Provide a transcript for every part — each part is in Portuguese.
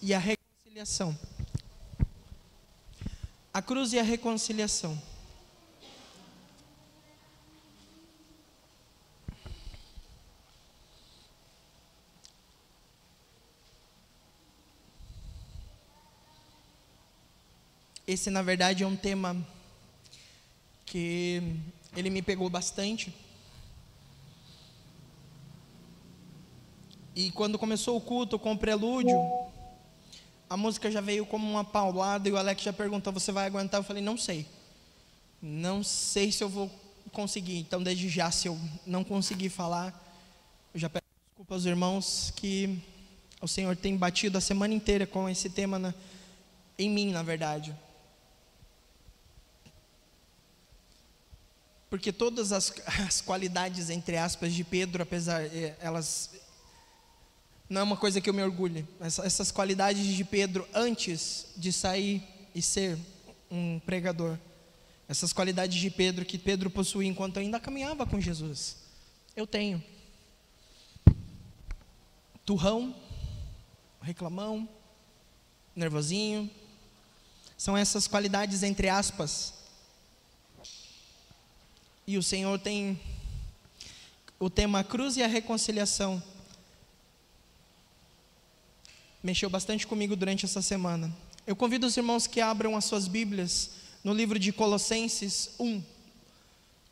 e a reconciliação. A cruz e a reconciliação. Esse, na verdade, é um tema que ele me pegou bastante. E quando começou o culto com o prelúdio, a música já veio como uma paulada e o Alex já perguntou: você vai aguentar? Eu falei: não sei. Não sei se eu vou conseguir. Então, desde já, se eu não conseguir falar, eu já peço desculpa aos irmãos, que o Senhor tem batido a semana inteira com esse tema em mim, na verdade. Porque todas as qualidades, entre aspas, de Pedro, apesar, elas, não é uma coisa que eu me orgulho. Essas qualidades de Pedro antes de sair e ser um pregador, essas qualidades de Pedro que Pedro possuía enquanto ainda caminhava com Jesus, eu tenho. Turrão, reclamão, nervosinho, são essas qualidades, entre aspas. E o Senhor tem o tema cruz e a reconciliação. Mexeu bastante comigo durante essa semana. Eu convido os irmãos que abram as suas Bíblias no livro de Colossenses 1.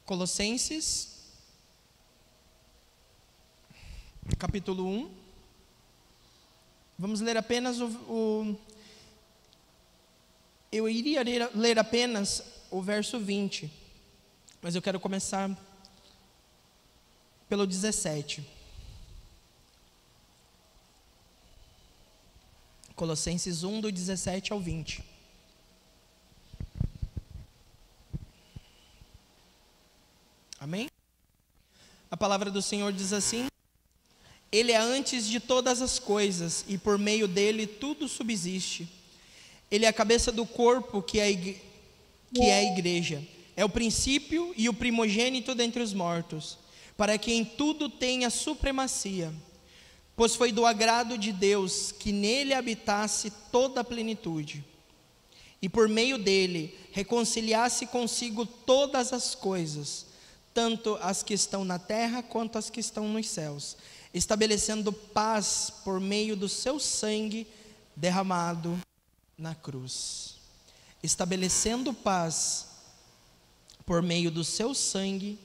Colossenses, capítulo 1. Vamos ler apenas eu iria ler apenas o verso 20. Mas eu quero começar pelo 17. Colossenses 1, do 17 ao 20. Amém? A palavra do Senhor diz assim: Ele é antes de todas as coisas, e por meio dele tudo subsiste. Ele é a cabeça do corpo, que é a igreja. É o princípio e o primogênito dentre os mortos, para que em tudo tenha supremacia. Pois foi do agrado de Deus que nele habitasse toda a plenitude, e por meio dele reconciliasse consigo todas as coisas, tanto as que estão na terra quanto as que estão nos céus, estabelecendo paz por meio do seu sangue derramado na cruz. Estabelecendo paz por meio do seu sangue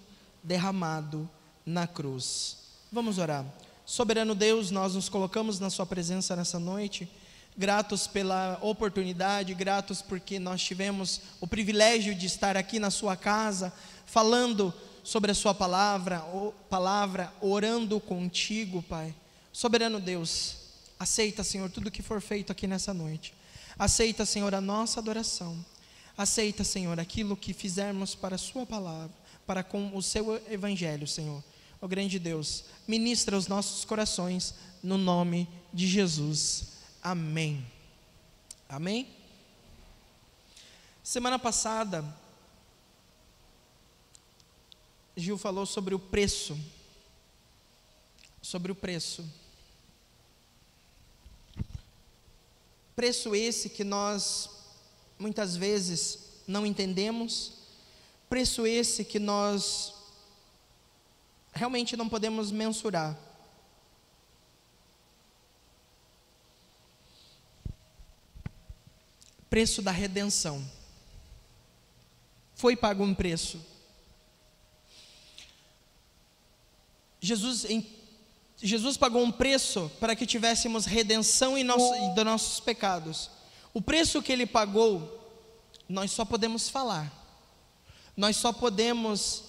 derramado na cruz. Vamos orar. Soberano Deus, nós nos colocamos na sua presença nessa noite, gratos pela oportunidade, gratos porque nós tivemos o privilégio de estar aqui na sua casa, falando sobre a sua palavra, orando contigo, Pai. Soberano Deus, aceita, Senhor, tudo que for feito aqui nessa noite. Aceita, Senhor, a nossa adoração. Aceita, Senhor, aquilo que fizermos para a sua palavra, para com o seu evangelho, Senhor. Ó grande Deus, ministra os nossos corações, no nome de Jesus. Amém. Amém? Semana passada, Gil falou sobre o preço. Sobre o preço. Preço esse que nós muitas vezes não entendemos. Preço esse que nós realmente não podemos mensurar. Preço da redenção. Foi pago um preço. Jesus pagou um preço para que tivéssemos redenção dos nossos pecados. O preço que Ele pagou, nós só podemos falar. Nós só podemos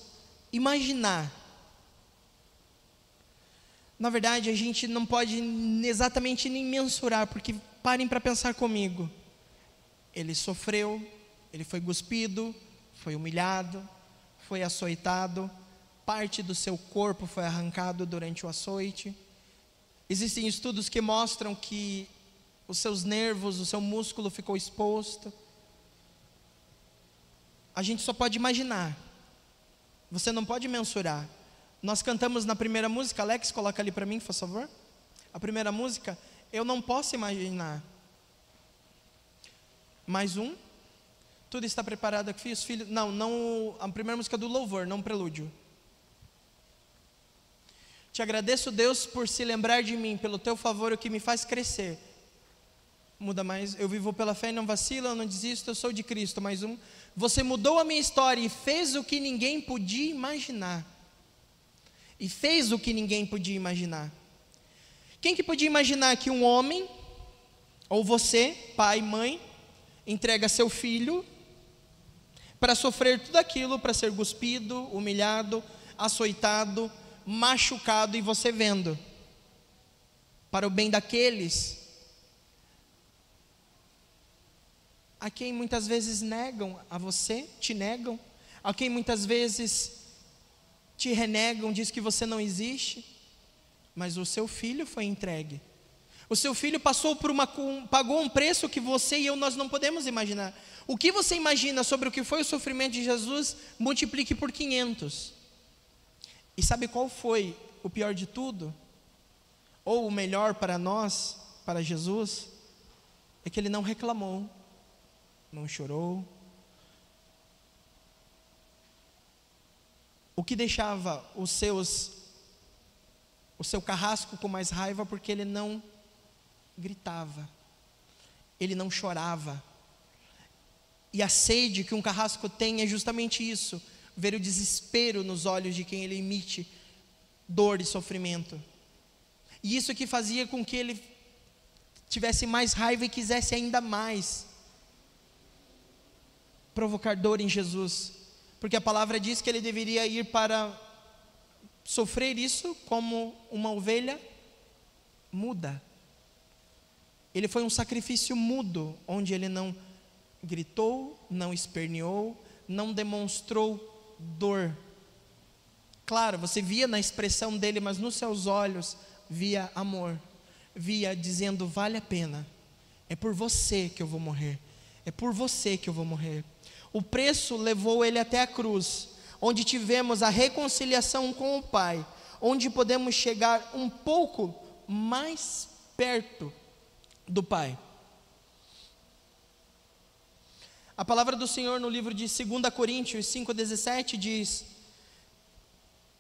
imaginar. Na verdade, a gente não pode exatamente nem mensurar, porque parem para pensar comigo. Ele sofreu, Ele foi cuspido, foi humilhado, foi açoitado, parte do seu corpo foi arrancado durante o açoite. Existem estudos que mostram que os seus nervos, o seu músculo ficou exposto. A gente só pode imaginar. Você não pode mensurar. Nós cantamos na primeira música, Alex, coloca ali para mim, por favor. A primeira música, eu não posso imaginar. Mais um. Tudo está preparado aqui, os filhos. Não, a primeira música do louvor, não o prelúdio. Te agradeço, Deus, por se lembrar de mim, pelo teu favor, o que me faz crescer. Muda mais. Eu vivo pela fé e não vacilo, eu não desisto, eu sou de Cristo. Mais um. Você mudou a minha história e fez o que ninguém podia imaginar. E fez o que ninguém podia imaginar. Quem que podia imaginar que um homem, ou você, pai, mãe, entrega seu filho para sofrer tudo aquilo, para ser cuspido, humilhado, açoitado, machucado, e você vendo, para o bem daqueles a quem muitas vezes negam a você, te negam, a quem muitas vezes te renegam, diz que você não existe, mas o seu filho foi entregue. O seu filho pagou um preço que você e eu, nós não podemos imaginar. O que você imagina sobre o que foi o sofrimento de Jesus, multiplique por 500. E sabe qual foi o pior de tudo? Ou o melhor para nós, para Jesus? É que ele não reclamou, não chorou. O que deixava o seu carrasco com mais raiva, porque ele não gritava, ele não chorava. E a sede que um carrasco tem é justamente isso, ver o desespero nos olhos de quem ele emite dor e sofrimento. E isso que fazia com que ele tivesse mais raiva e quisesse ainda mais provocar dor em Jesus, porque a palavra diz que ele deveria ir para sofrer isso como uma ovelha muda. Ele foi um sacrifício mudo, onde ele não gritou, não esperneou, não demonstrou dor. Claro, você via na expressão dele, mas nos seus olhos via amor, via dizendo: vale a pena, é por você que eu vou morrer, é por você que eu vou morrer. O preço levou ele até a cruz, onde tivemos a reconciliação com o Pai, onde podemos chegar um pouco mais perto do Pai. A palavra do Senhor no livro de 2 Coríntios 5,17 diz: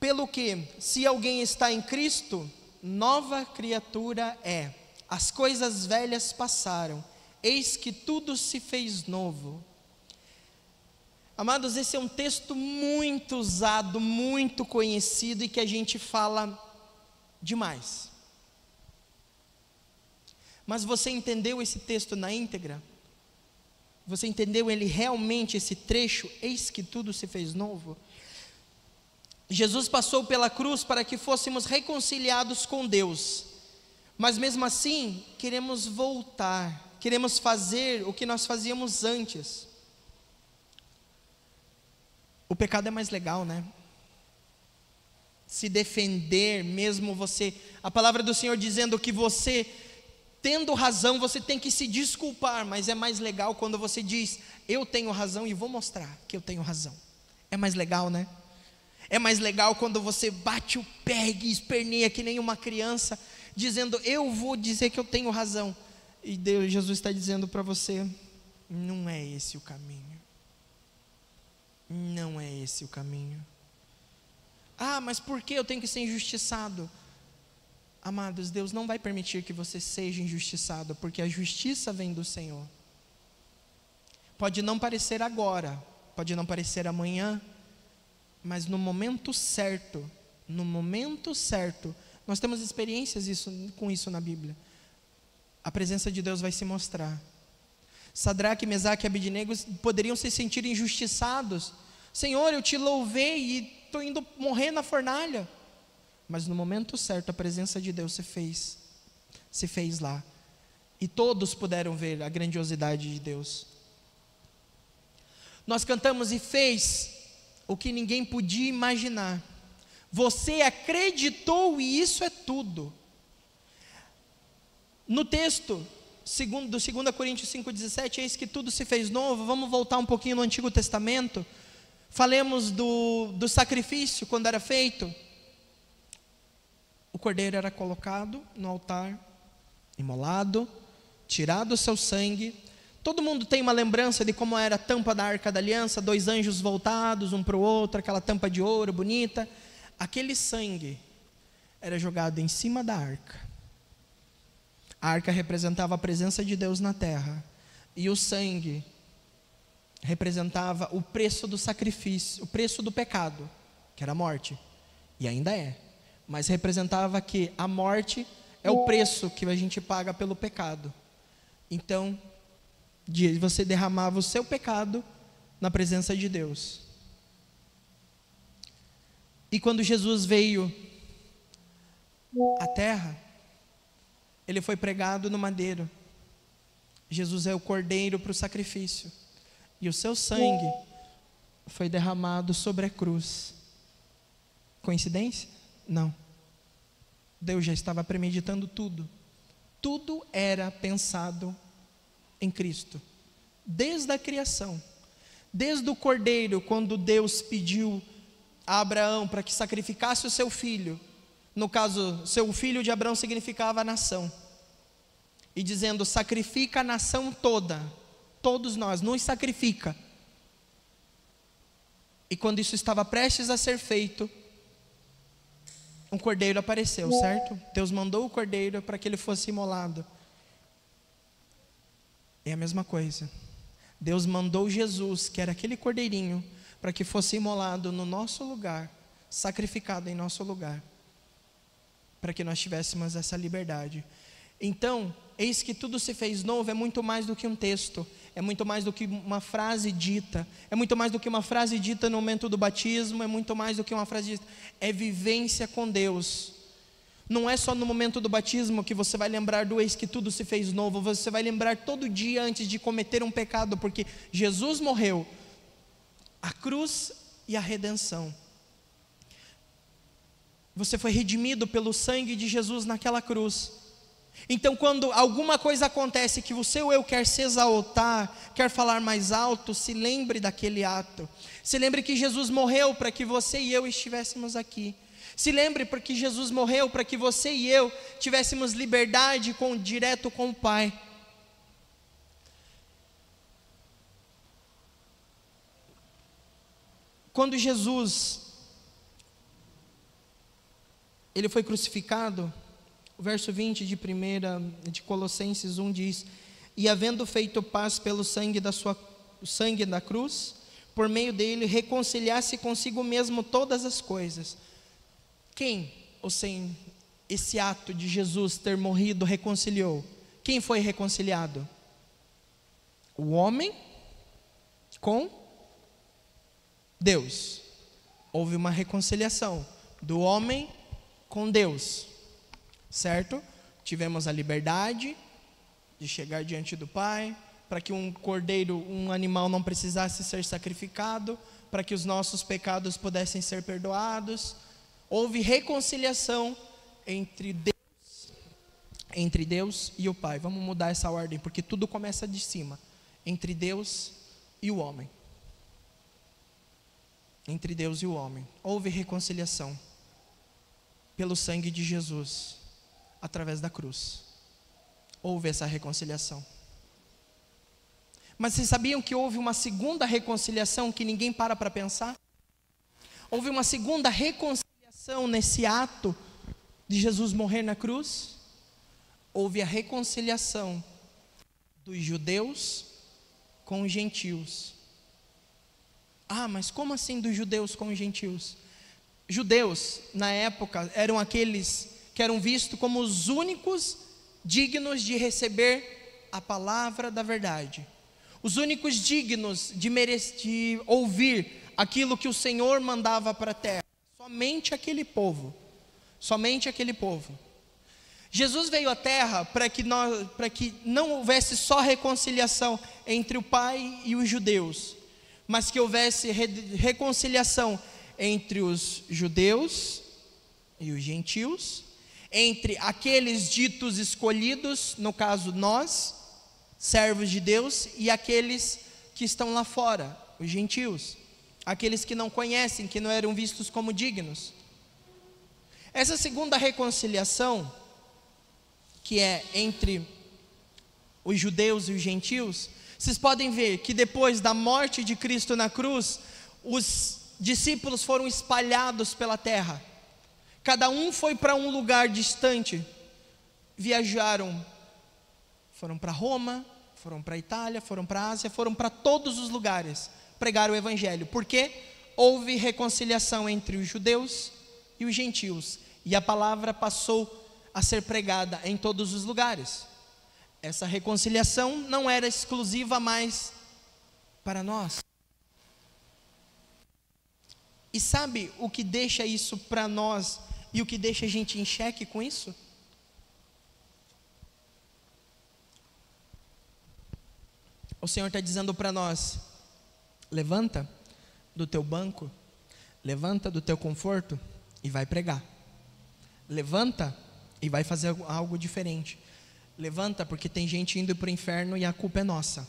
pelo que, se alguém está em Cristo, nova criatura é. As coisas velhas passaram, eis que tudo se fez novo. Amados, esse é um texto muito usado, muito conhecido e que a gente fala demais. Mas você entendeu esse texto na íntegra? Você entendeu ele realmente, esse trecho? Eis que tudo se fez novo. Jesus passou pela cruz para que fôssemos reconciliados com Deus. Mas mesmo assim, queremos voltar, queremos fazer o que nós fazíamos antes. O pecado é mais legal, né? Se defender, mesmo você, a palavra do Senhor dizendo que você, tendo razão, você tem que se desculpar, mas é mais legal quando você diz: eu tenho razão e vou mostrar que eu tenho razão. É mais legal, né? É mais legal quando você bate o pé e esperneia que nem uma criança, dizendo: eu vou dizer que eu tenho razão. E Deus, Jesus está dizendo para você: não é esse o caminho. Não é esse o caminho. Ah, mas por que eu tenho que ser injustiçado? Amados, Deus não vai permitir que você seja injustiçado, porque a justiça vem do Senhor. Pode não parecer agora, pode não parecer amanhã, mas no momento certo, nós temos experiências com isso na Bíblia. A presença de Deus vai se mostrar. Sadraque, Mesaque e Abednego poderiam se sentir injustiçados. Senhor, eu te louvei e estou indo morrer na fornalha. Mas no momento certo a presença de Deus se fez lá. E todos puderam ver a grandiosidade de Deus. Nós cantamos: e fez o que ninguém podia imaginar. Você acreditou e isso é tudo. No texto do 2 Coríntios 5,17, eis que tudo se fez novo. Vamos voltar um pouquinho no Antigo Testamento. Falemos do sacrifício quando era feito. O cordeiro era colocado no altar, imolado, tirado o seu sangue, Todo mundo tem uma lembrança de como era a tampa da Arca da Aliança, 2 anjos voltados um para o outro, aquela tampa de ouro bonita. Aquele sangue era jogado em cima da arca. A arca representava a presença de Deus na terra, e o sangue representava o preço do sacrifício, o preço do pecado, que era a morte, e ainda é, mas representava que a morte é o preço que a gente paga pelo pecado. Então, você derramava o seu pecado na presença de Deus. E quando Jesus veio à terra, ele foi pregado no madeiro. Jesus é o cordeiro para o sacrifício, e o seu sangue foi derramado sobre a cruz. Coincidência? Não. Deus já estava premeditando tudo. Tudo era pensado em Cristo, desde a criação, desde o cordeiro, quando Deus pediu a Abraão para que sacrificasse o seu filho. No caso, seu filho de Abraão significava a nação, e dizendo: sacrifica a nação toda, todos nós, nos sacrifica. E quando isso estava prestes a ser feito, um cordeiro apareceu, certo? Deus mandou o cordeiro para que ele fosse imolado. É a mesma coisa. Deus mandou Jesus, que era aquele cordeirinho, para que fosse imolado no nosso lugar, sacrificado em nosso lugar, para que nós tivéssemos essa liberdade. Então, eis que tudo se fez novo é muito mais do que um texto, é muito mais do que uma frase dita, é muito mais do que uma frase dita no momento do batismo, é muito mais do que uma frase dita, é vivência com Deus. Não é só no momento do batismo que você vai lembrar do eis que tudo se fez novo, você vai lembrar todo dia antes de cometer um pecado, porque Jesus morreu, a cruz e a redenção. Você foi redimido pelo sangue de Jesus naquela cruz. Então, quando alguma coisa acontece que o seu eu quer se exaltar, quer falar mais alto, se lembre daquele ato. Se lembre que Jesus morreu para que você e eu estivéssemos aqui. Se lembre porque Jesus morreu para que você e eu tivéssemos liberdade direto com o Pai. Quando Jesus ele foi crucificado, o verso 20 de Colossenses 1 diz: e havendo feito paz pelo sangue da cruz, por meio dele reconciliasse consigo mesmo todas as coisas. Quem, ou sem esse ato de Jesus ter morrido, reconciliou? Quem foi reconciliado? O homem com Deus. Houve uma reconciliação do homem com Deus, certo? Tivemos a liberdade de chegar diante do Pai, para que um cordeiro, um animal não precisasse ser sacrificado, para que os nossos pecados pudessem ser perdoados. Houve reconciliação entre Deus e o Pai. Vamos mudar essa ordem, porque tudo começa de cima, entre Deus e o homem. Entre Deus e o homem. Houve reconciliação pelo sangue de Jesus, através da cruz. Houve essa reconciliação. Mas vocês sabiam que houve uma segunda reconciliação que ninguém para pensar? Houve uma segunda reconciliação nesse ato de Jesus morrer na cruz. Houve a reconciliação dos judeus com os gentios. Ah, mas como assim dos judeus com os gentios? Judeus, na época, eram aqueles que eram vistos como os únicos dignos de receber a palavra da verdade. Os únicos dignos de ouvir aquilo que o Senhor mandava para a terra. Somente aquele povo. Somente aquele povo. Jesus veio à terra para que não houvesse só reconciliação entre o Pai e os judeus, mas que houvesse reconciliação entre os judeus e os gentios, entre aqueles ditos escolhidos, no caso nós, servos de Deus, e aqueles que estão lá fora, os gentios, aqueles que não conhecem, que não eram vistos como dignos. Essa segunda reconciliação, que é entre os judeus e os gentios, Vocês podem ver que depois da morte de Cristo na cruz, os discípulos foram espalhados pela terra. Cada um foi para um lugar distante. Viajaram, foram para Roma, foram para a Itália, foram para a Ásia, foram para todos os lugares pregar o evangelho. Porque houve reconciliação entre os judeus e os gentios, e a palavra passou a ser pregada em todos os lugares. Essa reconciliação não era exclusiva mais para nós. E sabe o que deixa isso para nós e o que deixa a gente em xeque com isso? O Senhor está dizendo para nós: levanta do teu banco, levanta do teu conforto e vai pregar. Levanta e vai fazer algo diferente. Levanta, porque tem gente indo para o inferno e a culpa é nossa.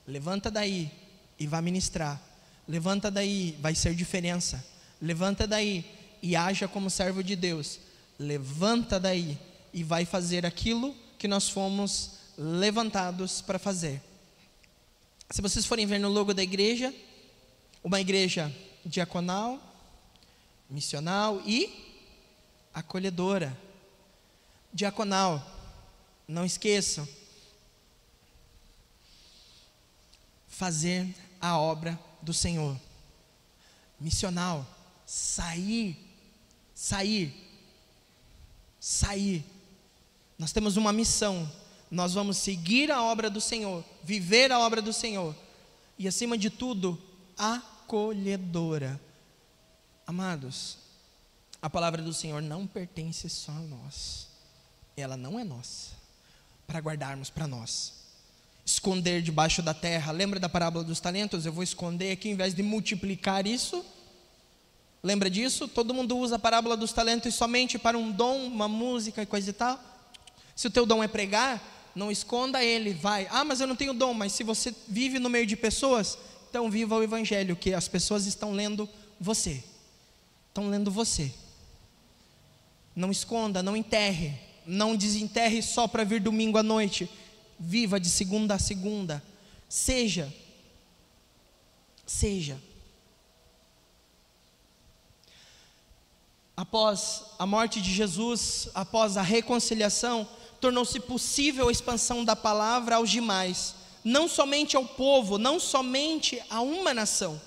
Levanta daí e vai ministrar. Levanta daí, vai ser diferença. Levanta daí e haja como servo de Deus. Levanta daí e vai fazer aquilo que nós fomos levantados para fazer. Se vocês forem ver no logo da igreja, uma igreja diaconal, missional e acolhedora. Diaconal, não esqueçam, fazer a obra do Senhor. Missional, sair. Nós temos uma missão. Nós vamos seguir a obra do Senhor, viver a obra do Senhor. E acima de tudo, acolhedora. Amados, a palavra do Senhor não pertence só a nós. Ela não é nossa, para guardarmos para nós. Esconder debaixo da terra. Lembra da parábola dos talentos? Eu vou esconder aqui, em vez de multiplicar isso. Lembra disso? Todo mundo usa a parábola dos talentos somente para um dom, uma música e coisa e tal. Se o teu dom é pregar, não esconda ele, vai. Ah, mas eu não tenho dom. Mas se você vive no meio de pessoas, então viva o evangelho, que as pessoas estão lendo você. Estão lendo você. Não esconda, não enterre. Não desenterre só para vir domingo à noite. Viva de segunda a segunda. Seja. Após a morte de Jesus, após a reconciliação, tornou-se possível a expansão da palavra aos demais, não somente ao povo, não somente a uma nação.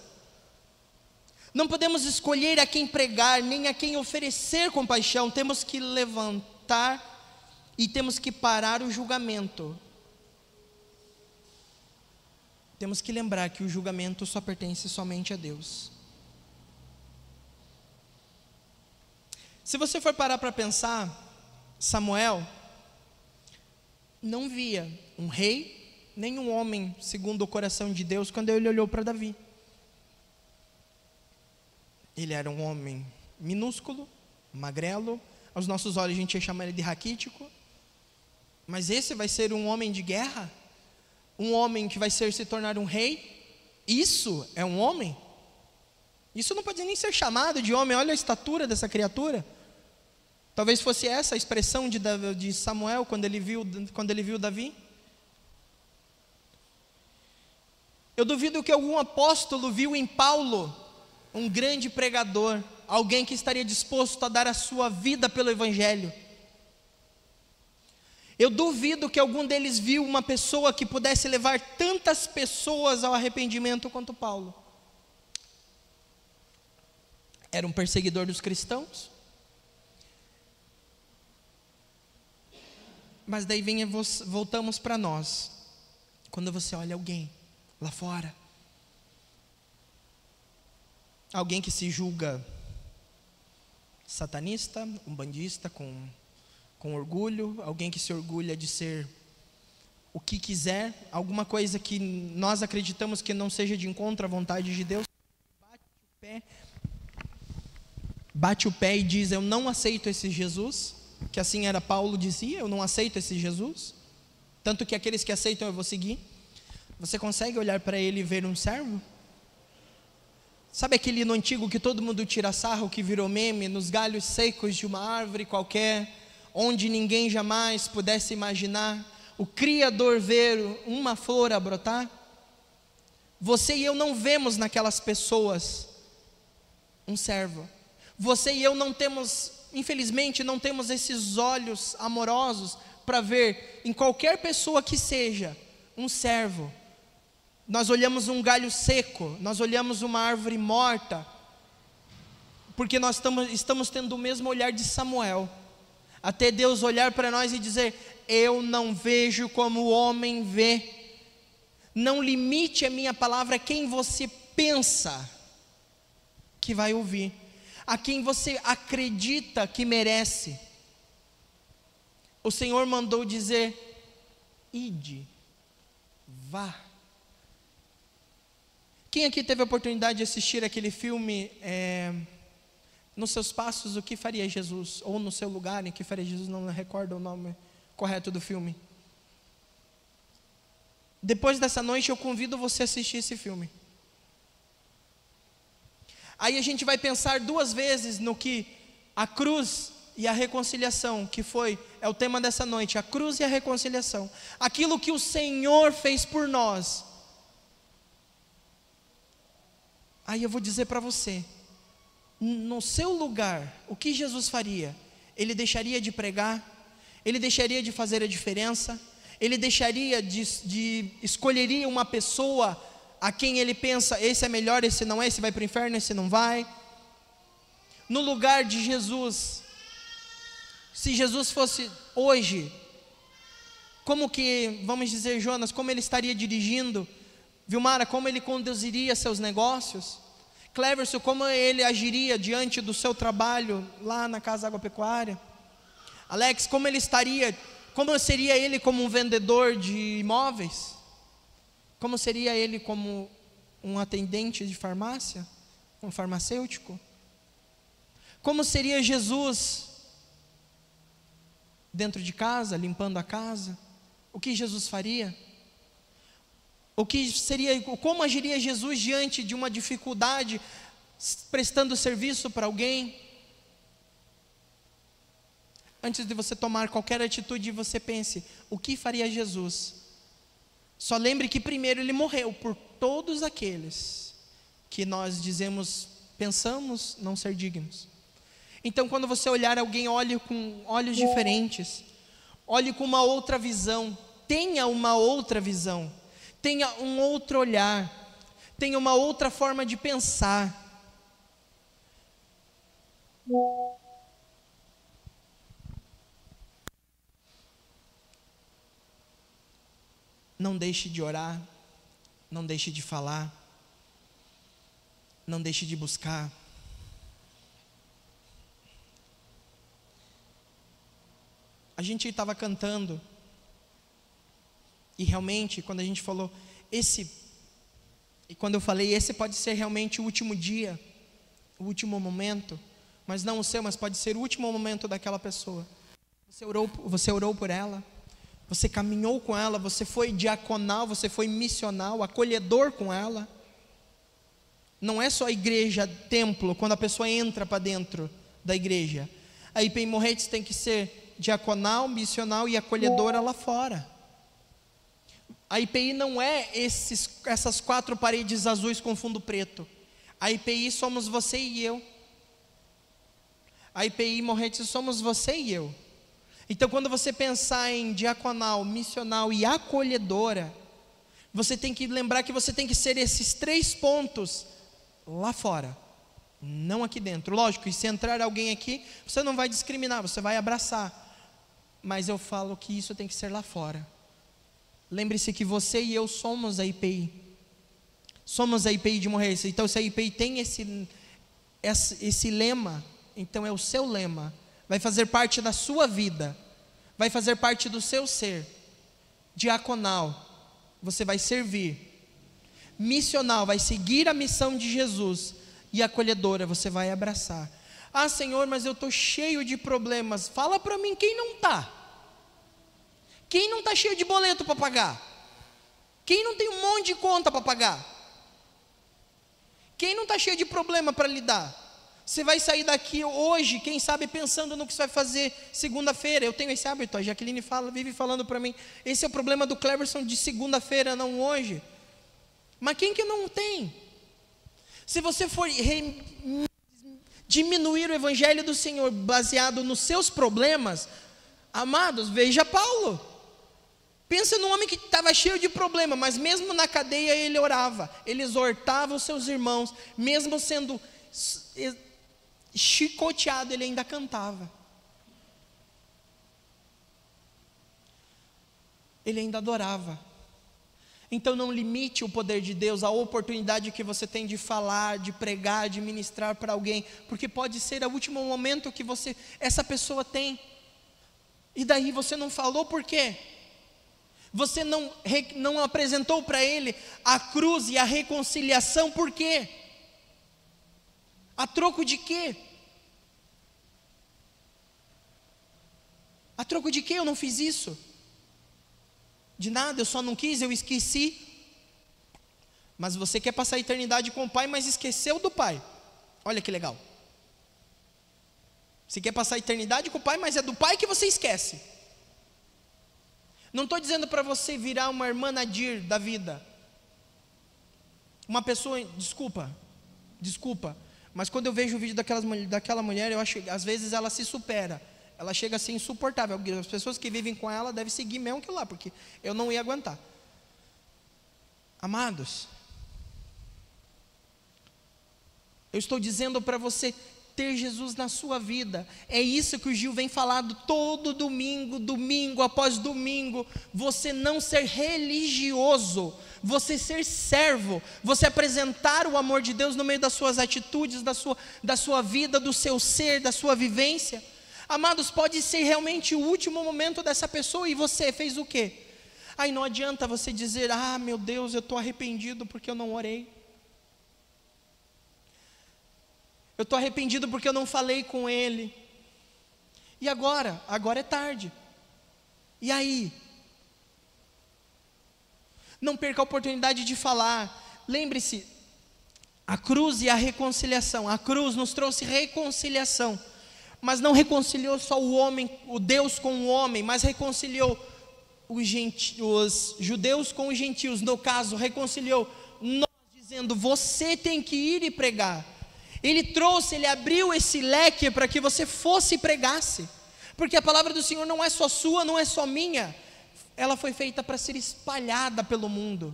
Não podemos escolher a quem pregar, nem a quem oferecer compaixão. Temos que levantar e temos que parar o julgamento. Temos que lembrar que o julgamento só pertence somente a Deus. Se você for parar para pensar, Samuel não via um rei, nem um homem segundo o coração de Deus quando ele olhou para Davi. Ele era um homem minúsculo, magrelo, aos nossos olhos a gente ia chamar ele de raquítico, mas esse vai ser um homem de guerra? Um homem que vai se tornar um rei? Isso é um homem? Isso não pode nem ser chamado de homem. Olha a estatura dessa criatura. Talvez fosse essa a expressão de Samuel quando ele viu Davi. Eu duvido que algum apóstolo viu em Paulo um grande pregador, alguém que estaria disposto a dar a sua vida pelo evangelho. Eu duvido que algum deles viu uma pessoa que pudesse levar tantas pessoas ao arrependimento quanto Paulo. Era um perseguidor dos cristãos. Mas daí voltamos para nós. Quando você olha alguém lá fora, alguém que se julga satanista, umbandista, com orgulho, alguém que se orgulha de ser o que quiser, alguma coisa que nós acreditamos que não seja de encontro à vontade de Deus, bate o pé e diz: eu não aceito esse Jesus, que assim era Paulo dizia, eu não aceito esse Jesus, tanto que aqueles que aceitam eu vou seguir. Você consegue olhar para ele e ver um servo? Sabe aquele no antigo que todo mundo tira sarro, que virou meme, nos galhos secos de uma árvore qualquer, onde ninguém jamais pudesse imaginar o Criador ver uma flor a brotar? Você e eu não vemos naquelas pessoas um servo. Você e eu não temos, infelizmente, não temos esses olhos amorosos para ver em qualquer pessoa que seja um servo. Nós olhamos um galho seco, nós olhamos uma árvore morta, porque nós estamos tendo o mesmo olhar de Samuel, até Deus olhar para nós e dizer: eu não vejo como o homem vê. Não limite a minha palavra a quem você pensa que vai ouvir, a quem você acredita que merece. O Senhor mandou dizer: ide, vá. Quem aqui teve a oportunidade de assistir aquele filme, Nos Seus Passos, o que faria Jesus? Ou No Seu Lugar, em que faria Jesus, não recordo o nome correto do filme. Depois dessa noite eu convido você a assistir esse filme. Aí a gente vai pensar duas vezes no que a cruz e a reconciliação, que é o tema dessa noite, a cruz e a reconciliação. Aquilo que o Senhor fez por nós. Aí eu vou dizer para você, no seu lugar, o que Jesus faria? Ele deixaria de pregar? Ele deixaria de fazer a diferença? Ele deixaria escolheria uma pessoa a quem ele pensa: esse é melhor, esse não é, esse vai para o inferno, esse não vai? No lugar de Jesus, se Jesus fosse hoje, como que, vamos dizer, Jonas, como ele estaria dirigindo? Vilmara, como ele conduziria seus negócios? Cleverson, como ele agiria diante do seu trabalho lá na Casa Agropecuária? Alex, como seria ele como um vendedor de imóveis? Como seria ele como um atendente de farmácia? Um farmacêutico? Como seria Jesus dentro de casa, limpando a casa? O que Jesus faria? Como agiria Jesus diante de uma dificuldade, prestando serviço para alguém? Antes de você tomar qualquer atitude, você pense: o que faria Jesus? Só lembre que primeiro ele morreu por todos aqueles que nós pensamos não ser dignos. Então, quando você olhar alguém, olhe com olhos diferentes, olhe com uma outra visão, tenha uma outra visão, tenha um outro olhar, tenha uma outra forma de pensar. Não deixe de orar, não deixe de falar, não deixe de buscar. A gente estava cantando, e realmente, quando a gente falou, e quando eu falei, esse pode ser realmente o último dia, o último momento, mas não o seu, mas pode ser o último momento daquela pessoa. Você orou por ela, você caminhou com ela, você foi diaconal, você foi missional, acolhedor com ela. Não é só a igreja, templo, quando a pessoa entra para dentro da igreja. A IPI Morretes tem que ser diaconal, missional e acolhedora lá fora. A IPI não é essas 4 paredes azuis com fundo preto. A IPI somos você e eu. A IPI Morretes somos você e eu. Então, quando você pensar em diaconal, missional e acolhedora, você tem que lembrar que você tem que ser esses 3 pontos lá fora, não aqui dentro. Lógico, e se entrar alguém aqui, você não vai discriminar, você vai abraçar. Mas eu falo que isso tem que ser lá fora. Lembre-se que você e eu somos a IPI. Somos a IPI de Morretes. Então, se a IPI tem esse lema, então é o seu lema. Vai fazer parte da sua vida, vai fazer parte do seu ser. Diaconal, você vai servir. Missional, vai seguir a missão de Jesus. E acolhedora, você vai abraçar. Ah, Senhor, mas eu estou cheio de problemas. Fala para mim quem não está. Quem não está cheio de boleto para pagar? Quem não tem um monte de conta para pagar? Quem não está cheio de problema para lidar? Você vai sair daqui hoje, quem sabe, pensando no que você vai fazer segunda-feira. Eu tenho esse hábito, a Jaqueline vive falando para mim. Esse é o problema do Cleverson de segunda-feira, não hoje. Mas quem que não tem? Se você for diminuir o evangelho do Senhor baseado nos seus problemas, amados, veja Paulo. Pensa num homem que estava cheio de problema, mas mesmo na cadeia ele orava, ele exortava os seus irmãos, mesmo sendo chicoteado, ele ainda cantava. Ele ainda adorava. Então não limite o poder de Deus, a oportunidade que você tem de falar, de pregar, de ministrar para alguém, porque pode ser o último momento que essa pessoa tem. E daí você não falou por quê? Você não apresentou para ele a cruz e a reconciliação, por quê? A troco de quê? A troco de quê eu não fiz isso? De nada, eu só não quis, eu esqueci. Mas você quer passar a eternidade com o Pai, mas esqueceu do Pai. Olha que legal. Você quer passar a eternidade com o Pai, mas é do Pai que você esquece. Não estou dizendo para você virar uma irmã Nadir da vida. Uma pessoa, desculpa, mas quando eu vejo o vídeo daquela mulher, eu acho que às vezes ela se supera. Ela chega a ser insuportável. As pessoas que vivem com ela devem seguir mesmo aquilo lá, porque eu não ia aguentar. Amados, eu estou dizendo para você ter Jesus na sua vida. É isso que o Gil vem falando todo domingo, domingo após domingo. Você não ser religioso, você ser servo, você apresentar o amor de Deus no meio das suas atitudes, da sua vida, do seu ser, da sua vivência. Amados, pode ser realmente o último momento dessa pessoa e você fez o quê? Aí não adianta você dizer, meu Deus, eu estou arrependido porque eu não orei. Eu estou arrependido porque eu não falei com ele. E agora? Agora é tarde. E aí? Não perca a oportunidade de falar. Lembre-se, a cruz e a reconciliação. A cruz nos trouxe reconciliação. Mas não reconciliou só o homem, o Deus com o homem, mas reconciliou os judeus com os gentios. No caso, reconciliou nós, dizendo, você tem que ir e pregar. Ele abriu esse leque para que você fosse e pregasse. Porque a palavra do Senhor não é só sua, não é só minha. Ela foi feita para ser espalhada pelo mundo.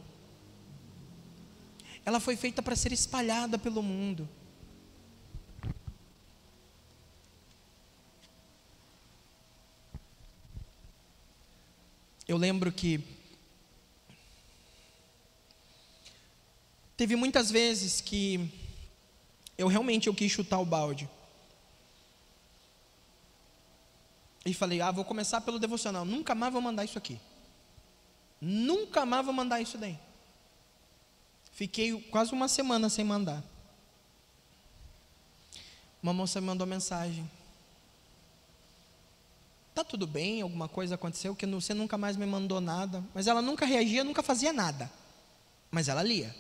Ela foi feita para ser espalhada pelo mundo. Eu lembro que teve muitas vezes que eu quis chutar o balde. E falei, vou começar pelo devocional. Nunca mais vou mandar isso aqui. Nunca mais vou mandar isso daí. Fiquei quase uma semana sem mandar. Uma moça me mandou mensagem. Tá tudo bem, alguma coisa aconteceu, que você nunca mais me mandou nada. Mas ela nunca reagia, nunca fazia nada. Mas ela lia.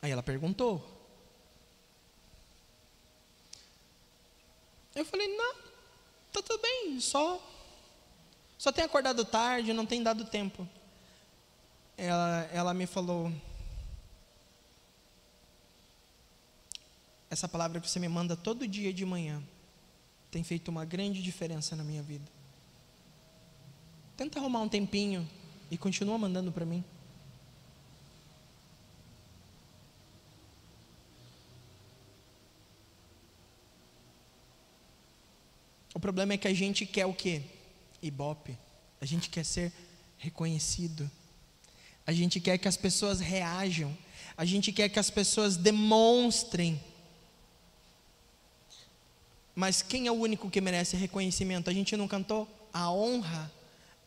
Aí ela perguntou. Eu falei, não, tá tudo bem, só tem acordado tarde, não tem dado tempo. Ela me falou, essa palavra que você me manda todo dia de manhã tem feito uma grande diferença na minha vida. Tenta arrumar um tempinho e continua mandando para mim. O problema é que a gente quer o quê? Ibope. A gente quer ser reconhecido. A gente quer que as pessoas reajam. A gente quer que as pessoas demonstrem. Mas quem é o único que merece reconhecimento? A gente não cantou? A honra,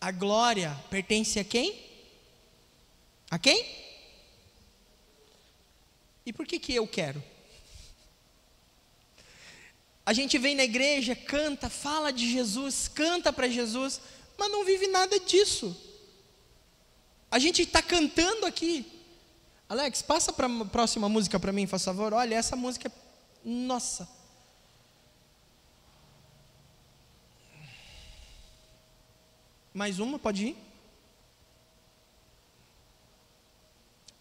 a glória pertence a quem? A quem? E por que eu quero? A gente vem na igreja, canta, fala de Jesus, canta para Jesus, mas não vive nada disso. A gente está cantando aqui. Alex, passa para a próxima música para mim, por favor. Olha, essa música Nossa. Mais uma, pode ir?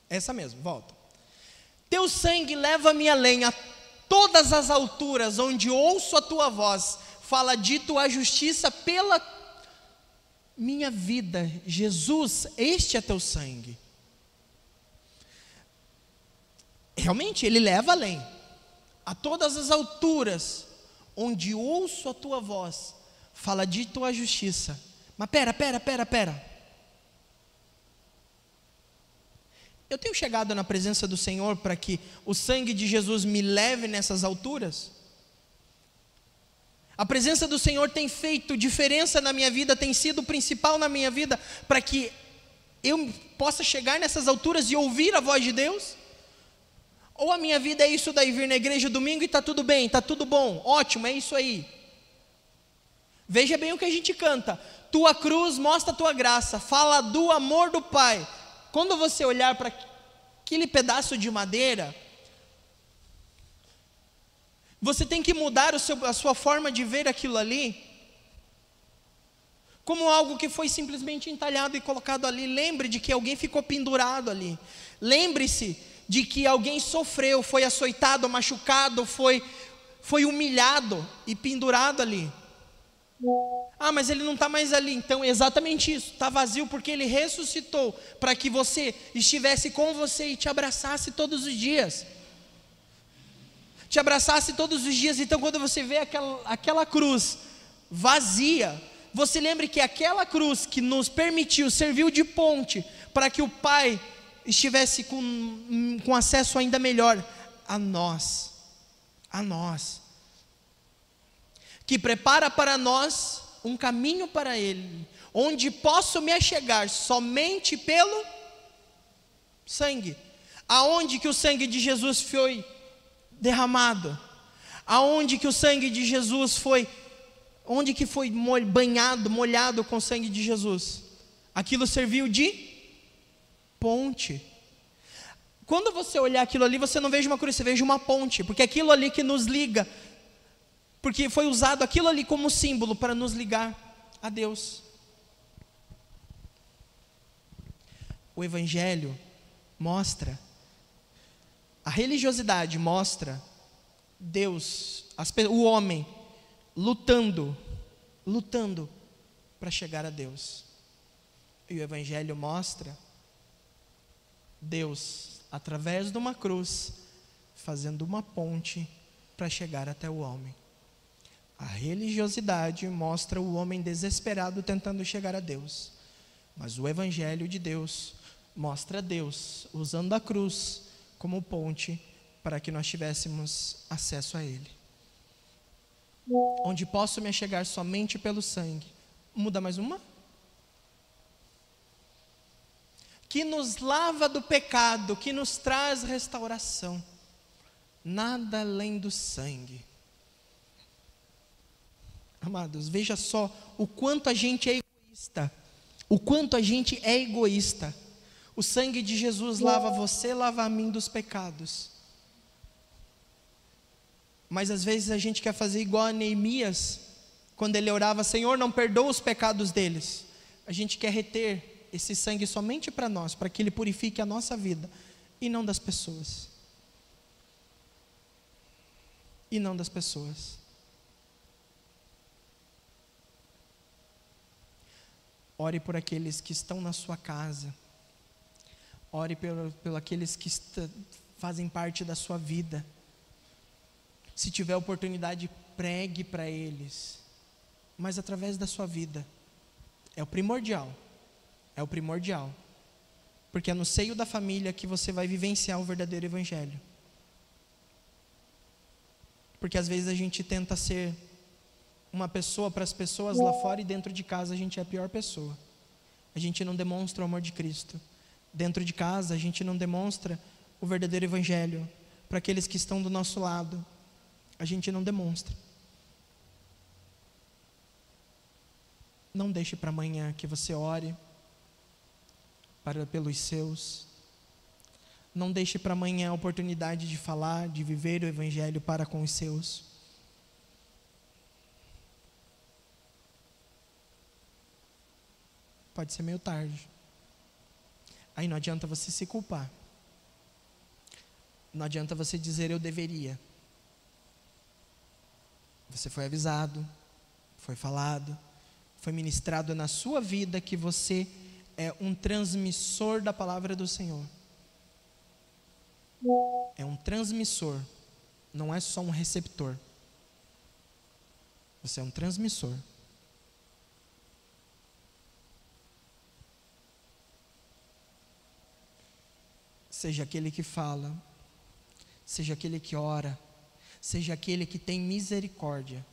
Essa mesmo, volta. Teu sangue leva-me além, a todas as alturas, onde ouço a tua voz, fala de tua justiça pela minha vida. Jesus, este é teu sangue. Realmente, ele leva além, a todas as alturas, onde ouço a tua voz, fala de tua justiça. Mas pera. Eu tenho chegado na presença do Senhor para que o sangue de Jesus me leve nessas alturas? A presença do Senhor tem feito diferença na minha vida, tem sido o principal na minha vida, para que eu possa chegar nessas alturas e ouvir a voz de Deus? Ou a minha vida é isso daí, vir na igreja domingo e está tudo bem, está tudo bom, ótimo, é isso aí. Veja bem o que a gente canta: tua cruz mostra a tua graça, fala do amor do Pai. Quando você olhar para aquele pedaço de madeira, você tem que mudar a sua forma de ver aquilo ali, como algo que foi simplesmente entalhado e colocado ali. Lembre de que alguém ficou pendurado ali. Lembre-se de que alguém sofreu, foi açoitado, machucado, foi humilhado e pendurado ali. Ah, mas ele não está mais ali. Então, exatamente isso, está vazio porque ele ressuscitou, para que você estivesse com você e te abraçasse todos os dias. Te abraçasse todos os dias. Então, quando você vê aquela cruz vazia, você lembre que aquela cruz que nos permitiu, serviu de ponte, para que o Pai estivesse com acesso ainda melhor a nós, que prepara para nós um caminho para Ele, onde posso me achegar somente pelo sangue. Aonde que o sangue de Jesus foi derramado? Aonde que o sangue de Jesus foi, onde que foi banhado, molhado com o sangue de Jesus? Aquilo serviu de ponte. Quando você olhar aquilo ali, você não veja uma cruz, você veja uma ponte, porque aquilo ali que nos liga, porque foi usado aquilo ali como símbolo para nos ligar a Deus. O Evangelho mostra, a religiosidade mostra Deus, o homem lutando para chegar a Deus. E o Evangelho mostra Deus, através de uma cruz, fazendo uma ponte para chegar até o homem. A religiosidade mostra o homem desesperado tentando chegar a Deus, mas o Evangelho de Deus mostra Deus usando a cruz como ponte para que nós tivéssemos acesso a Ele. Onde posso me achegar somente pelo sangue. Muda mais uma? Que nos lava do pecado, que nos traz restauração. Nada além do sangue. Amados, veja só o quanto a gente é egoísta. O quanto a gente é egoísta. O sangue de Jesus lava você, lava a mim dos pecados. Mas às vezes a gente quer fazer igual a Neemias, quando ele orava: Senhor, não perdoa os pecados deles. A gente quer reter esse sangue somente para nós, para que ele purifique a nossa vida, e não das pessoas. E não das pessoas. Ore por aqueles que estão na sua casa. Ore por aqueles que fazem parte da sua vida. Se tiver oportunidade, pregue para eles. Mas através da sua vida. É o primordial. É o primordial. Porque é no seio da família que você vai vivenciar o verdadeiro Evangelho. Porque às vezes a gente tenta ser uma pessoa para as pessoas lá fora, e dentro de casa a gente é a pior pessoa. A gente não demonstra o amor de Cristo. Dentro de casa a gente não demonstra o verdadeiro Evangelho. Para aqueles que estão do nosso lado, a gente não demonstra. Não deixe para amanhã que você ore pelos seus. Não deixe para amanhã a oportunidade de falar, de viver o Evangelho para com os seus. Pode ser meio tarde. Aí não adianta você se culpar. Não adianta você dizer eu deveria. Você foi avisado, foi falado, foi ministrado na sua vida que você é um transmissor da palavra do Senhor. É um transmissor, não é só um receptor. Você é um transmissor. Seja aquele que fala, seja aquele que ora, seja aquele que tem misericórdia,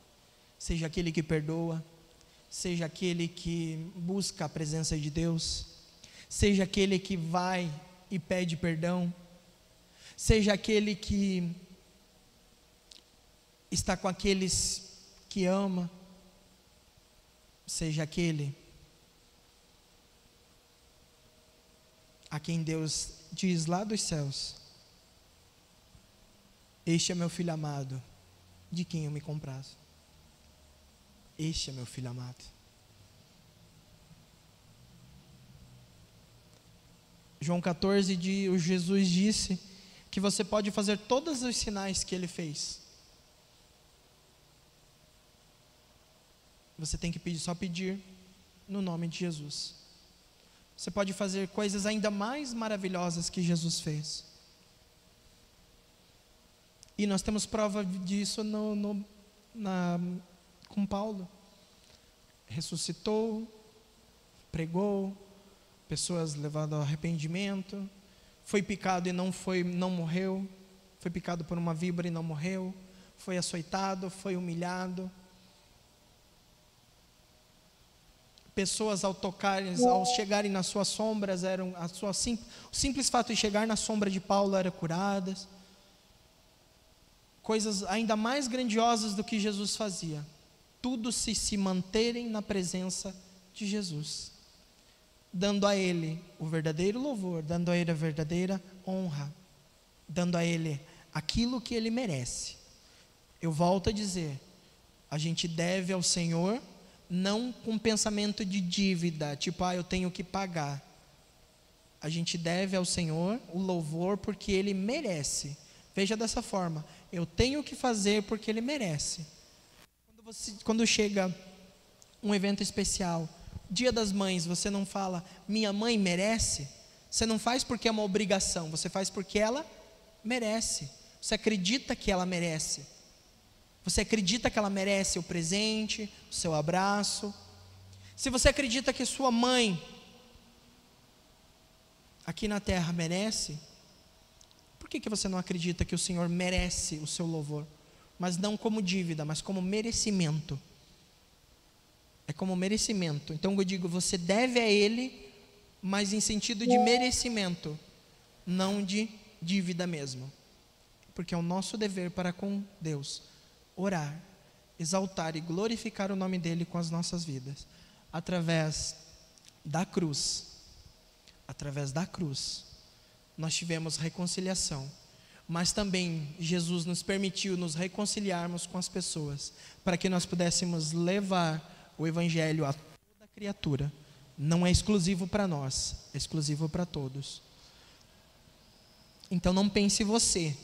seja aquele que perdoa, seja aquele que busca a presença de Deus, seja aquele que vai e pede perdão, seja aquele que está com aqueles que ama, seja aquele a quem Deus diz lá dos céus: este é meu filho amado, de quem eu me comprazo. Este é meu filho amado. João 14, Jesus disse que você pode fazer todos os sinais que ele fez. Você tem que só pedir no nome de Jesus. Você pode fazer coisas ainda mais maravilhosas que Jesus fez. E nós temos prova disso com Paulo. Ressuscitou, pregou, pessoas levadas ao arrependimento, foi picado e não morreu, foi picado por uma víbora e não morreu, foi açoitado, foi humilhado. Pessoas ao chegarem nas suas sombras, o simples fato de chegar na sombra de Paulo eram curadas. Coisas ainda mais grandiosas do que Jesus fazia. Tudo se manterem na presença de Jesus, dando a Ele o verdadeiro louvor, dando a Ele a verdadeira honra, dando a Ele aquilo que Ele merece. Eu volto a dizer, a gente deve ao Senhor, não com pensamento de dívida, tipo, eu tenho que pagar. A gente deve ao Senhor o louvor porque Ele merece. Veja dessa forma, eu tenho que fazer porque Ele merece. Quando chega um evento especial, Dia das Mães, você não fala, minha mãe merece. Você não faz porque é uma obrigação, você faz porque ela merece. Você acredita que ela merece. Você acredita que ela merece o presente, o seu abraço. Se você acredita que sua mãe aqui na terra merece, por que você não acredita que o Senhor merece o seu louvor? Mas não como dívida, mas como merecimento. É como merecimento. Então eu digo, você deve a Ele, mas em sentido de merecimento, não de dívida mesmo. Porque é o nosso dever para com Deus orar, exaltar e glorificar o nome dEle com as nossas vidas. Através da cruz, nós tivemos reconciliação. Mas também Jesus nos permitiu nos reconciliarmos com as pessoas, para que nós pudéssemos levar o Evangelho a toda criatura. Não é exclusivo para nós, é exclusivo para todos. Então não pense você,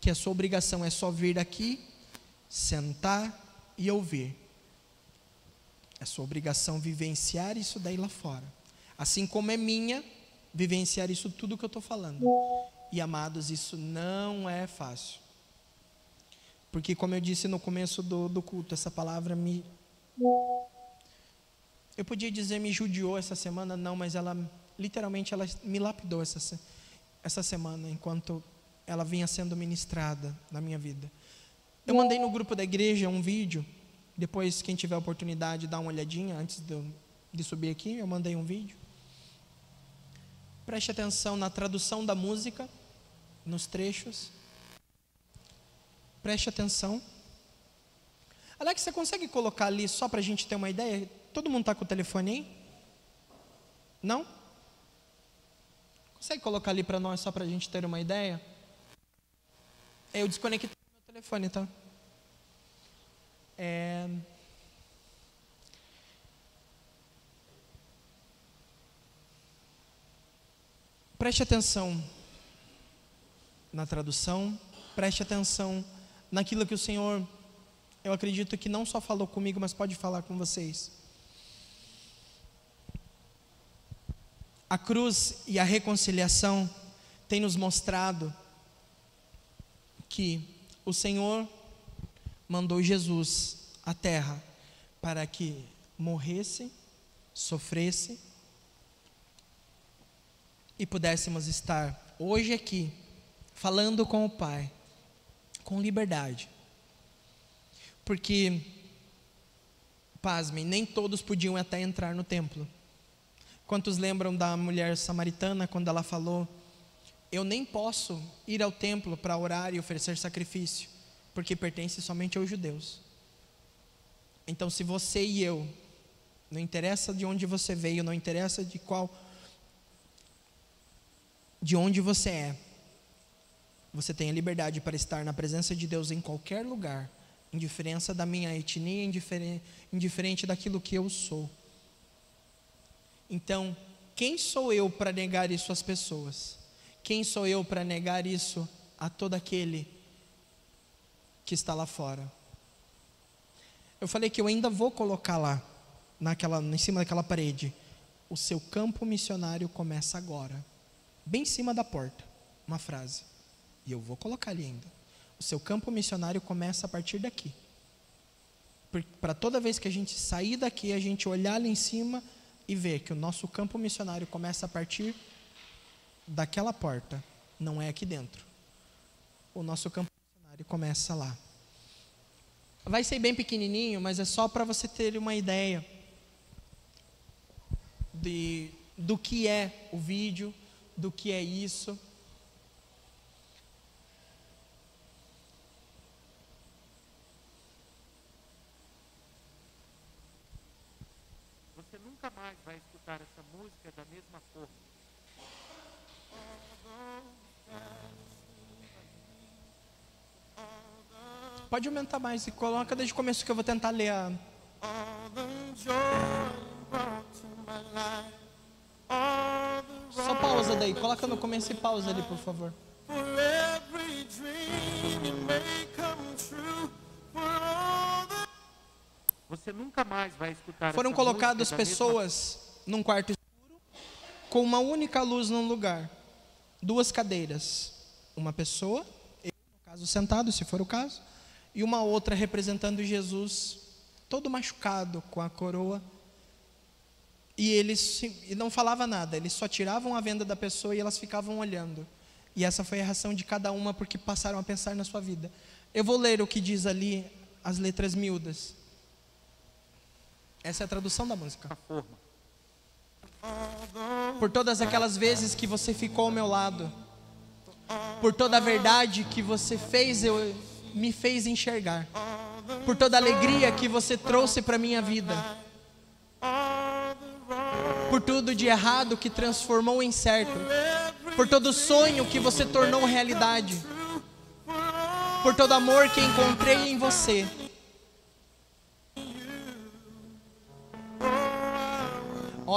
que a sua obrigação é só vir aqui, sentar e ouvir. É sua obrigação vivenciar isso daí lá fora. Assim como é minha, vivenciar isso tudo que eu estou falando. E amados, isso não é fácil. Porque como eu disse no começo do culto, essa palavra eu podia dizer me judiou essa semana, não, mas literalmente ela me lapidou essa semana, enquanto ela vinha sendo ministrada na minha vida. Eu mandei no grupo da igreja um vídeo, depois quem tiver a oportunidade dá uma olhadinha, antes de subir aqui, eu mandei um vídeo. Preste atenção na tradução da música, nos trechos. Preste atenção. Alex, você consegue colocar ali só para a gente ter uma ideia? Todo mundo está com o telefone aí? Não? Consegue colocar ali para nós, só para a gente ter uma ideia? Eu desconectei meu telefone, tá? Preste atenção na tradução, preste atenção naquilo que o Senhor, eu acredito que não só falou comigo, mas pode falar com vocês. A cruz e a reconciliação têm nos mostrado que o Senhor mandou Jesus à terra para que morresse, sofresse e pudéssemos estar hoje aqui, falando com o Pai, com liberdade. Porque, pasmem, nem todos podiam até entrar no templo. Quantos lembram da mulher samaritana, quando ela falou: eu nem posso ir ao templo para orar e oferecer sacrifício, porque pertence somente aos judeus. Então, se você e eu, não interessa de onde você veio, não interessa de onde você é, você tem a liberdade para estar na presença de Deus em qualquer lugar, indiferença da minha etnia, indiferente daquilo que eu sou. Então, quem sou eu para negar isso às pessoas? Quem sou eu para negar isso a todo aquele que está lá fora? Eu falei que eu ainda vou colocar lá, em cima daquela parede: o seu campo missionário começa agora. Bem em cima da porta, uma frase. E eu vou colocar ali ainda: o seu campo missionário começa a partir daqui. Para toda vez que a gente sair daqui, a gente olhar ali em cima e ver que o nosso campo missionário começa a partir daquela porta, não é aqui dentro. O nosso campo missionário começa lá. Vai ser bem pequenininho, mas é só para você ter uma ideia do que é o vídeo, do que é isso. Você nunca mais vai escutar essa música da mesma forma. Pode aumentar mais e coloca desde o começo que eu vou tentar ler a... Só pausa daí, coloca no começo e pausa ali, por favor. Você nunca mais vai escutar. Foram colocadas pessoas num quarto escuro, com uma única luz num lugar. 2 cadeiras. Uma pessoa, eu, no caso sentado, se for o caso, e uma outra representando Jesus, todo machucado, com a coroa. E e não falava nada, eles só tiravam a venda da pessoa e elas ficavam olhando. E essa foi a reação de cada uma, porque passaram a pensar na sua vida. Eu vou ler o que diz ali, as letras miúdas. Essa é a tradução da música. Por todas aquelas vezes que você ficou ao meu lado, por toda a verdade que você me fez enxergar, por toda a alegria que você trouxe para a minha vida, por tudo de errado que transformou em certo, por todo sonho que você tornou realidade, por todo amor que encontrei em você.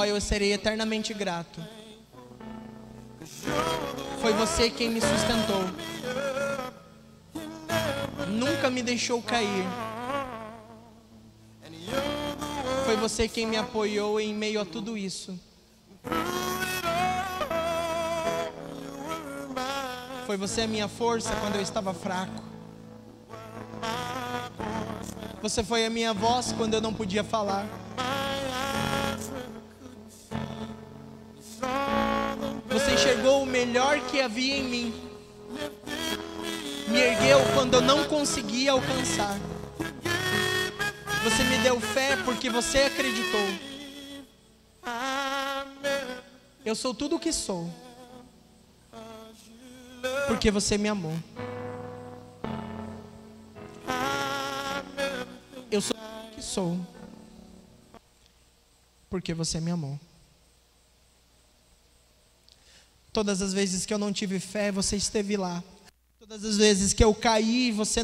Eu serei eternamente grato. Foi você quem me sustentou, nunca me deixou cair. Foi você quem me apoiou em meio a tudo isso. Foi você a minha força quando eu estava fraco. Você foi a minha voz quando eu não podia falar. Você enxergou o melhor que havia em mim. Me ergueu quando eu não conseguia alcançar. Você me deu fé porque você acreditou. Eu sou tudo o que sou porque você me amou. Eu sou tudo o que sou porque você me amou. Todas as vezes que eu não tive fé, você esteve lá. Todas as vezes que eu caí, você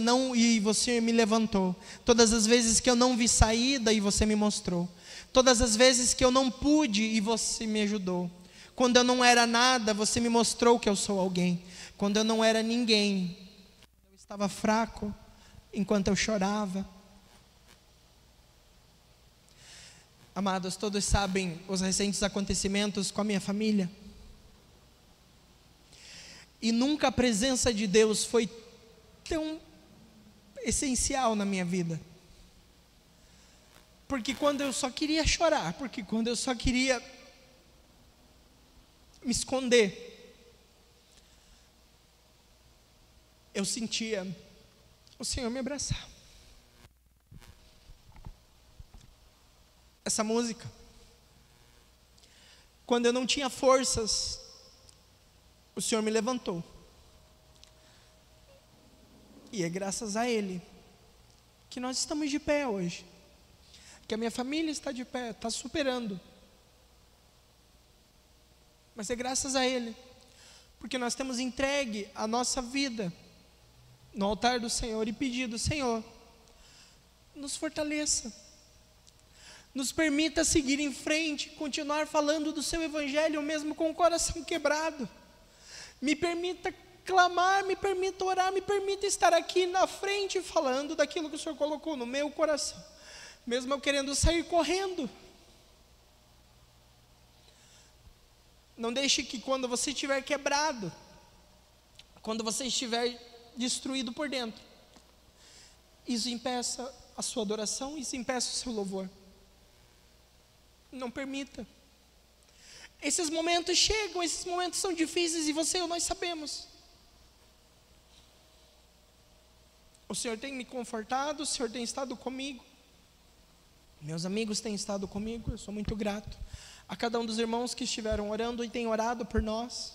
me levantou. Todas as vezes que eu não vi saída e você me mostrou. Todas as vezes que eu não pude e você me ajudou. Quando eu não era nada, você me mostrou que eu sou alguém. Quando eu não era ninguém, eu estava fraco, enquanto eu chorava. Amados, todos sabem os recentes acontecimentos com a minha família. E nunca a presença de Deus foi tão essencial na minha vida. Porque quando eu só queria chorar, porque quando eu só queria me esconder, eu sentia o Senhor me abraçar. Essa música, quando eu não tinha forças, o Senhor me levantou. E é graças a Ele que nós estamos de pé hoje. Que a minha família está de pé, está superando. Mas é graças a Ele. Porque nós temos entregue a nossa vida no altar do Senhor e pedido: Senhor, nos fortaleça. Nos permita seguir em frente, continuar falando do Seu Evangelho, mesmo com o coração quebrado. Me permita clamar, me permita orar, me permita estar aqui na frente falando daquilo que o Senhor colocou no meu coração, mesmo eu querendo sair correndo. Não deixe que quando você estiver quebrado, quando você estiver destruído por dentro, isso impeça a sua adoração, isso impeça o seu louvor. Não permita. Esses momentos chegam, esses momentos são difíceis e você e eu, nós sabemos. O Senhor tem me confortado, o Senhor tem estado comigo. Meus amigos têm estado comigo, eu sou muito grato a cada um dos irmãos que estiveram orando e têm orado por nós.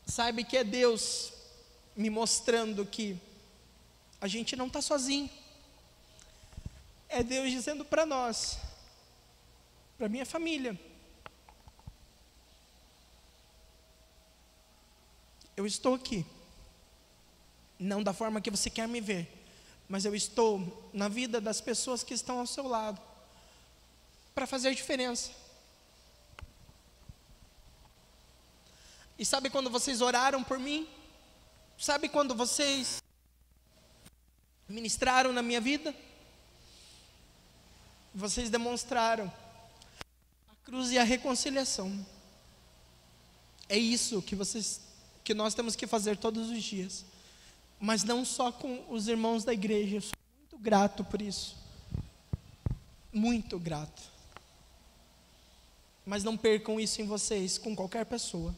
Saiba que é Deus me mostrando que a gente não está sozinho. É Deus dizendo para nós, para minha família: eu estou aqui, não da forma que você quer me ver, mas eu estou na vida das pessoas que estão ao seu lado, para fazer diferença. E sabe quando vocês oraram por mim? Sabe quando vocês ministraram na minha vida? Vocês demonstraram a cruz e a reconciliação. É isso que nós temos que fazer todos os dias. Mas não só com os irmãos da igreja. Eu sou muito grato por isso. Muito grato. Mas não percam isso em vocês com qualquer pessoa.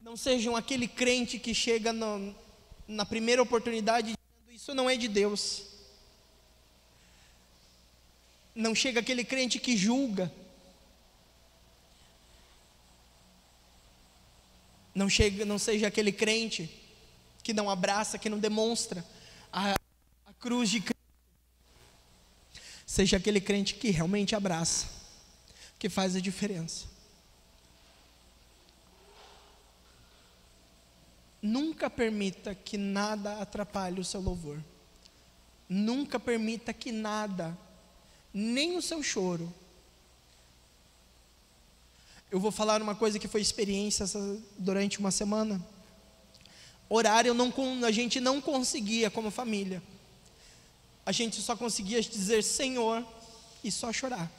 Não sejam aquele crente que chega na primeira oportunidade dizendo: isso não é de Deus. Não chega aquele crente que julga. Não seja aquele crente que não abraça, que não demonstra a cruz de Cristo. Seja aquele crente que realmente abraça, que faz a diferença. Nunca permita que nada atrapalhe o seu louvor. Nunca permita que nada, nem o seu choro. Eu vou falar uma coisa que foi experiência durante uma semana. Orar, a gente não conseguia como família. A gente só conseguia dizer Senhor e só chorar.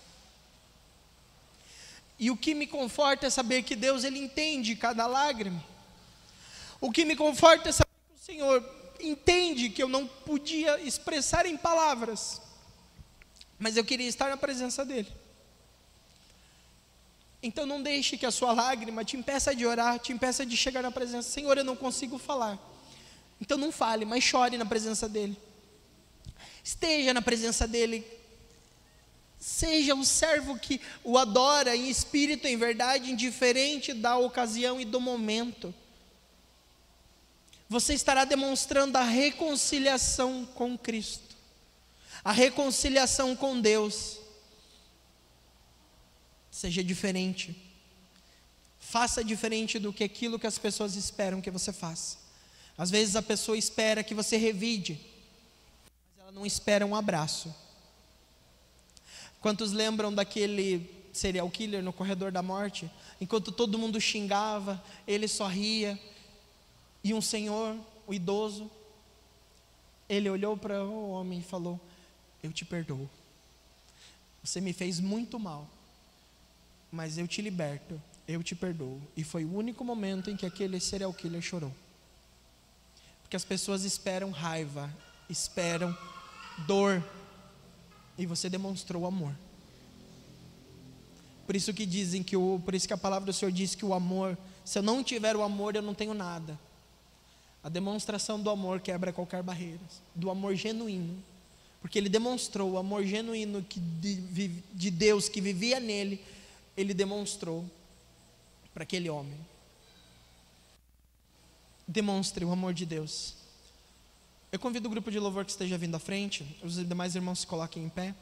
E o que me conforta é saber que Deus, Ele entende cada lágrima. O que me conforta é saber que o Senhor entende que eu não podia expressar em palavras, mas eu queria estar na presença dEle. Então não deixe que a sua lágrima te impeça de orar, te impeça de chegar na presença. Senhor, eu não consigo falar. Então não fale, mas chore na presença dEle. Esteja na presença dEle. Seja um servo que o adora em espírito, em verdade, indiferente da ocasião e do momento. Você estará demonstrando a reconciliação com Cristo, a reconciliação com Deus. Seja diferente. Faça diferente do que aquilo que as pessoas esperam que você faça. Às vezes a pessoa espera que você revide, mas ela não espera um abraço. Quantos lembram daquele serial killer no corredor da morte? Enquanto todo mundo xingava, ele sorria. E um senhor, o idoso, ele olhou para o homem e falou: eu te perdoo. Você me fez muito mal, mas eu te liberto, eu te perdoo. E foi o único momento em que aquele serial killer chorou. Porque as pessoas esperam raiva, esperam dor, e você demonstrou amor. Por isso que dizem que por isso que a palavra do Senhor diz que o amor, se eu não tiver o amor, eu não tenho nada. A demonstração do amor quebra qualquer barreira, do amor genuíno, porque ele demonstrou o amor genuíno de Deus que vivia nele, ele demonstrou para aquele homem. Demonstre o amor de Deus. Eu convido o grupo de louvor que esteja vindo à frente, os demais irmãos se coloquem em pé.